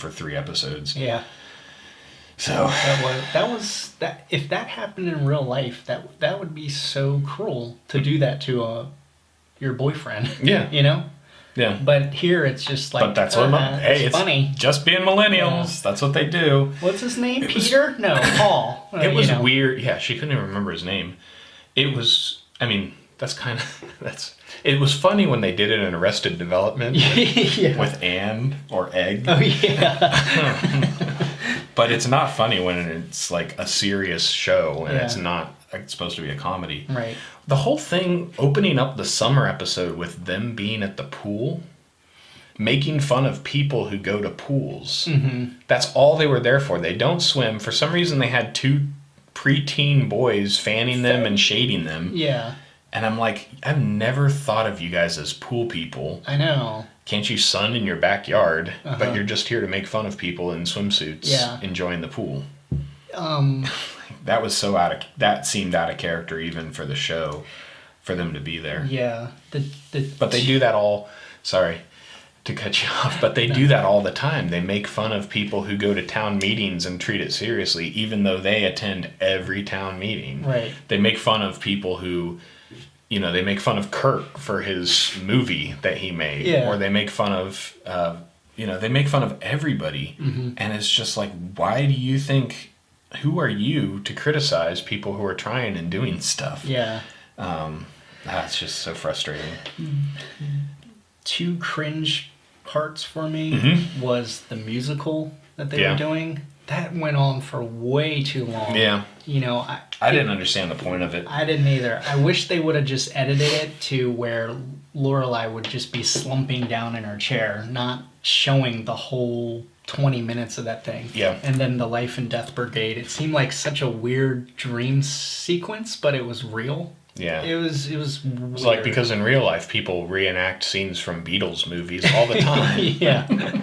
for 3 episodes. Yeah. So that was if that happened in real life, that would be so cruel to do that to your boyfriend. Yeah. You know? Yeah. But here it's just like, but that's what it's funny. Just being millennials. Yeah. That's what they do. What's his name? Peter? No, Paul. It was weird. Yeah, she couldn't even remember his name. It was, I mean, it was funny when they did it in Arrested Development yeah. with Anne or Egg. Oh, yeah. But it's not funny when it's like a serious show and Yeah. it's not supposed to be a comedy. Right. The whole thing, opening up the summer episode with them being at the pool, making fun of people who go to pools. Mm-hmm. That's all they were there for. They don't swim. For some reason, they had 2 preteen boys fanning them and shading them. Yeah. And I'm like, I've never thought of you guys as pool people. I know. Can't you sun in your backyard? But you're just here to make fun of people in swimsuits enjoying the pool. That was that seemed out of character even for the show, for them to be there. Yeah. But they do that all, sorry to cut you off, but they do that all the time. They make fun of people who go to town meetings and treat it seriously, even though they attend every town meeting. Right. They make fun of people who, they make fun of Kirk for his movie that he made. Yeah. Or they make fun of, they make fun of everybody. Mm-hmm. And it's just like, why do you think, who are you to criticize people who are trying and doing stuff? Yeah. That's just so frustrating. 2 cringe parts for me was the musical that they were doing. That went on for way too long. Yeah. I didn't understand the point of it. I didn't either. I wish they would have just edited it to where Lorelai would just be slumping down in her chair, not showing the whole 20 minutes of that thing. Yeah. And then the Life and Death Brigade. It seemed like such a weird dream sequence, but it was real. Yeah. It was weird. It's like, because in real life, people reenact scenes from Beatles movies all the time. Yeah.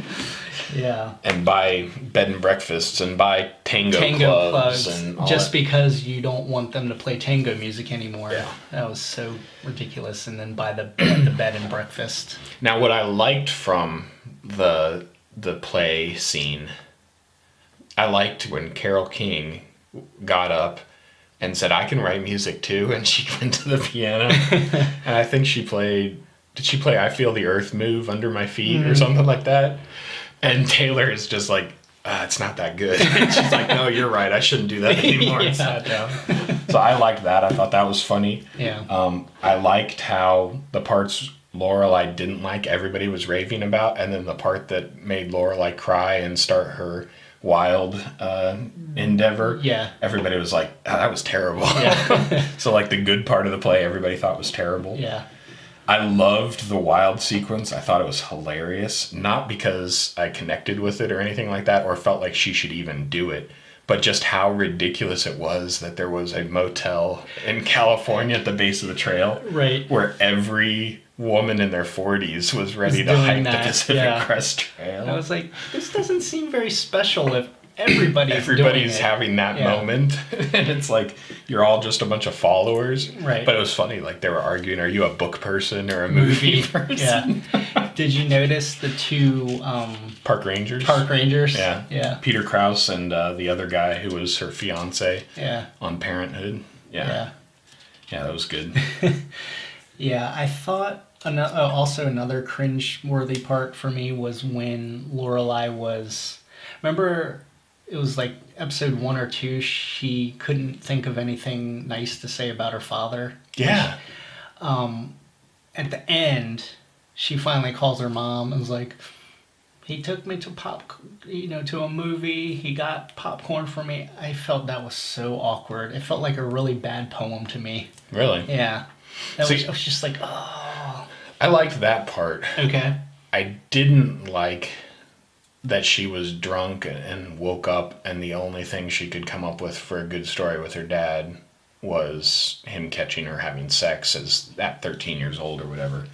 Yeah. And buy bed and breakfasts and buy tango clubs. And all just that. because you don't want them to play tango music anymore. Yeah. That was so ridiculous. And then buy the bed and breakfast. Now, what I liked from the play scene, I liked when Carole King got up and said, I can write music too, and she went to the piano. And I think did she play I Feel the Earth Move Under My Feet or something like that? And Taylor is just like, it's not that good. And she's like, no, you're right, I shouldn't do that anymore. And sat down. So I liked that. I thought that was funny. Yeah. I liked how the parts Lorelai didn't like, everybody was raving about, and then the part that made Lorelai cry and start her wild endeavor, everybody was like, that was terrible. Yeah. So like the good part of the play, everybody thought was terrible. Yeah. I loved the wild sequence. I thought it was hilarious, not because I connected with it or anything like that, or felt like she should even do it, but just how ridiculous it was that there was a motel in California at the base of the trail, right, where every woman in their 40s was ready to hike the Pacific Crest Trail. I was like, this doesn't seem very special if everybody's having that moment. And it's like, you're all just a bunch of followers. Right. But it was funny, like they were arguing, are you a book person or a movie person? Yeah. Did you notice the 2 Park Rangers? Yeah. Yeah. Peter Krause and the other guy who was her fiance on Parenthood. Yeah. Yeah, that was good. Yeah, I thought also another cringe-worthy part for me was when Lorelai was... Remember, it was like episode 1 or 2, she couldn't think of anything nice to say about her father. Yeah. At the end, she finally calls her mom and was like, he took me to a movie, he got popcorn for me. I felt that was so awkward. It felt like a really bad poem to me. Really? Yeah. I was just like, oh. I liked that part. Okay. I didn't like that she was drunk and woke up and the only thing she could come up with for a good story with her dad was him catching her having sex at 13 years old or whatever.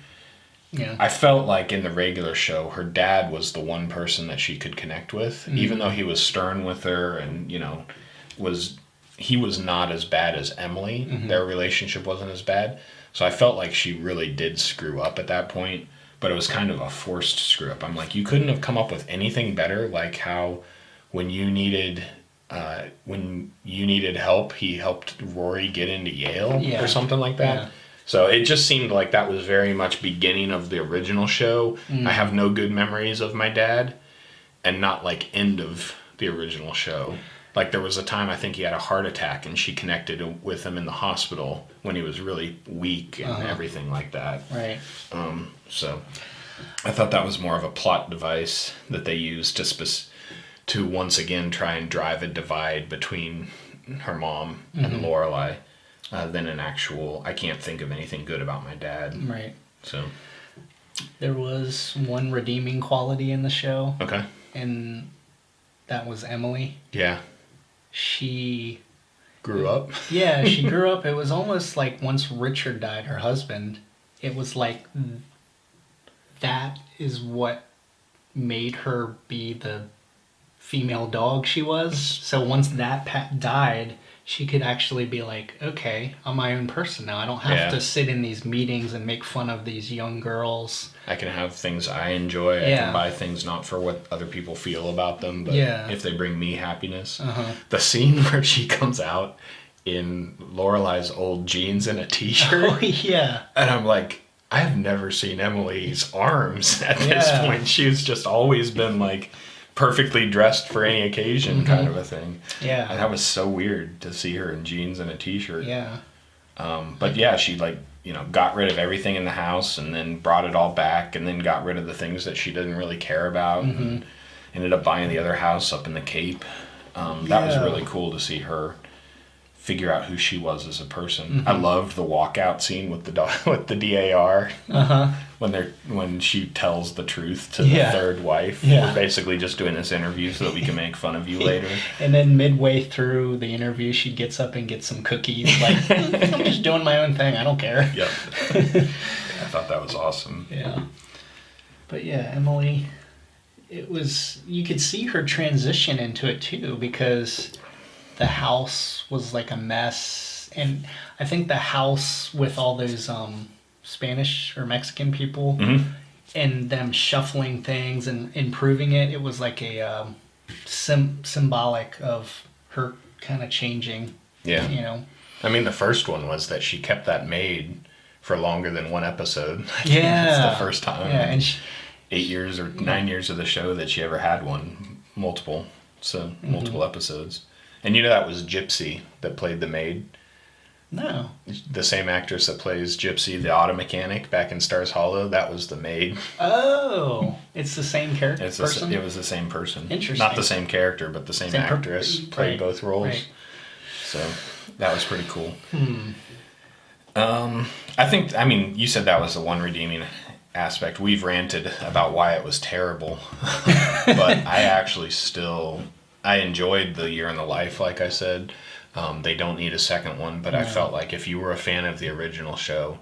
Yeah. I felt like in the regular show, her dad was the one person that she could connect with, even though he was stern with her and, he was not as bad as Emily. Their relationship wasn't as bad. So I felt like she really did screw up at that point. but it was kind of a forced screw up. I'm like, you couldn't have come up with anything better, like how when you needed help, he helped Rory get into Yale Yeah. or something like that. Yeah. So it just seemed like that was very much beginning of the original show. I have no good memories of my dad, and not like end of the original show. Like there was a time I think he had a heart attack and she connected with him in the hospital when he was really weak and everything like that. Right. So I thought that was more of a plot device that they used to once again try and drive a divide between her mom and Lorelai than an actual, I can't think of anything good about my dad. Right. So. There was one redeeming quality in the show. Okay. And that was Emily. Yeah. She grew up. Yeah, she grew up. It was almost like once Richard died, her husband, it was like that is what made her be the female dog she was. So once that died, she could actually be like, okay, I'm my own person now. I don't have to sit in these meetings and make fun of these young girls. I can have things I enjoy. I can buy things not for what other people feel about them, but if they bring me happiness. The scene where she comes out in Lorelai's old jeans and a t-shirt. Oh, yeah. And I'm like, I have never seen Emily's arms at this point. She's just always been like perfectly dressed for any occasion kind of a thing. Yeah. And that was so weird to see her in jeans and a t-shirt. Yeah. But yeah, she got rid of everything in the house and then brought it all back and then got rid of the things that she didn't really care about and ended up buying the other house up in the Cape. That was really cool to see her figure out who she was as a person. I loved the walkout scene with the DAR when she tells the truth to the third wife. We're basically just doing this interview so that we can make fun of you later. And then midway through the interview, she gets up and gets some cookies. Like, I'm just doing my own thing. I don't care. Yep. I thought that was awesome. Yeah. But yeah, Emily, you could see her transition into it too, because the house was like a mess. And I think the house with all those Spanish or Mexican people and them shuffling things and improving it, it was like a symbolic of her kind of changing. Yeah. You know? I mean, the first one was that she kept that maid for longer than one episode. Yeah. It's the first time. Yeah, and 8 years or 9 years of the show that she ever had one. Multiple episodes. And that was Gypsy that played the maid. No. The same actress that plays Gypsy, the auto mechanic back in Stars Hollow, that was the maid. Oh, it's the same character. It was the same person. Interesting. Not the same character, but the same actress played both roles. Right. So that was pretty cool. I mean, you said that was the one redeeming aspect. We've ranted about why it was terrible, but I actually I enjoyed the Year in the Life, like I said. They don't need a second one, but I felt like if you were a fan of the original show,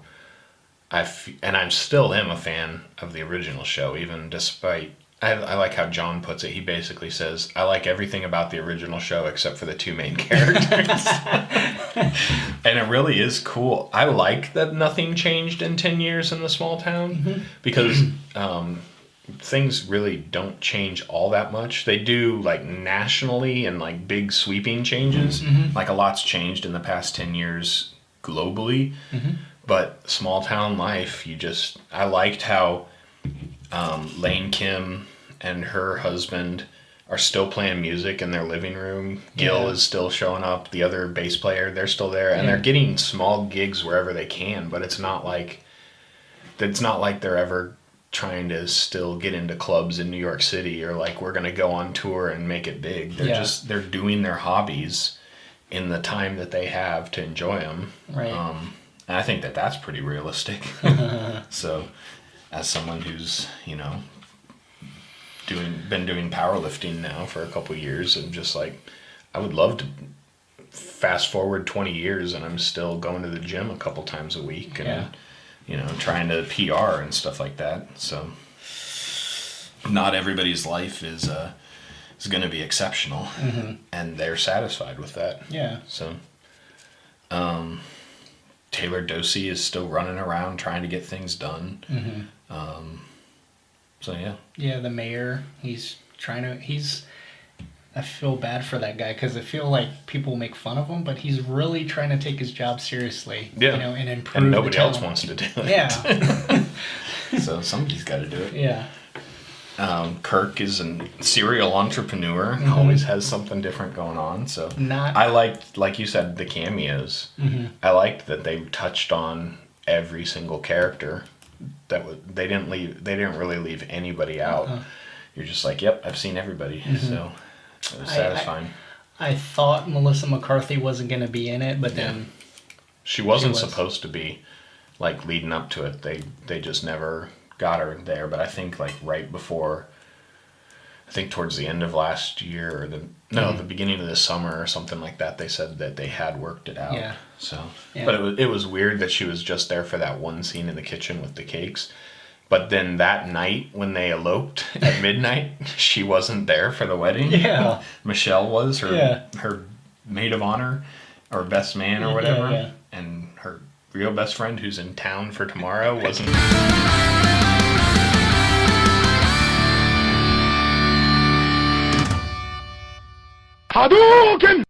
and I'm still am a fan of the original show, even despite, I like how John puts it. He basically says, I like everything about the original show except for the two main characters. And it really is cool. I like that nothing changed in 10 years in the small town because things really don't change all that much. They do like nationally and like big sweeping changes. Like a lot's changed in the past 10 years globally. But small town life, I liked how Lane Kim and her husband are still playing music in their living room. Gil is still showing up. The other bass player, they're still there. And they're getting small gigs wherever they can, but it's not like they're ever trying to still get into clubs in New York City or like we're going to go on tour and make it big. They're doing their hobbies in the time that they have to enjoy them. Right. And I think that that's pretty realistic. So as someone who's, been doing powerlifting now for a couple of years, and just like, I would love to fast forward 20 years and I'm still going to the gym a couple times a week and, trying to PR and stuff like that. So not everybody's life is going to be exceptional and they're satisfied with that. Yeah. So, Taylor Dosey is still running around trying to get things done. So yeah. Yeah, the mayor. I feel bad for that guy because I feel like people make fun of him, but he's really trying to take his job seriously. Yeah. And improve. And nobody the else town. wants to do it. Yeah. So somebody's got to do it. Yeah. Kirk is a serial entrepreneur, Mm-hmm. always has something different going on. So I liked, like you said, the cameos. Mm-hmm. I liked that they touched on every single character. They didn't really leave anybody out. Uh-huh. You're just like, yep, I've seen everybody. Mm-hmm. So it was satisfying. I thought Melissa McCarthy wasn't going to be in it, but then She wasn't supposed to be, like, leading up to it. They just never got her there. But I think, like, right before, I think towards the end of last year, or the beginning of the summer or something like that, they said that they had worked it out. Yeah. So, Yeah. but it was weird that she was just there for that one scene in the kitchen with the cakes. But then that night when they eloped at midnight, she wasn't there for the wedding. Yeah. Michelle was her maid of honor or best man or whatever. Yeah. And her real best friend who's in town for tomorrow wasn't. Hadoken!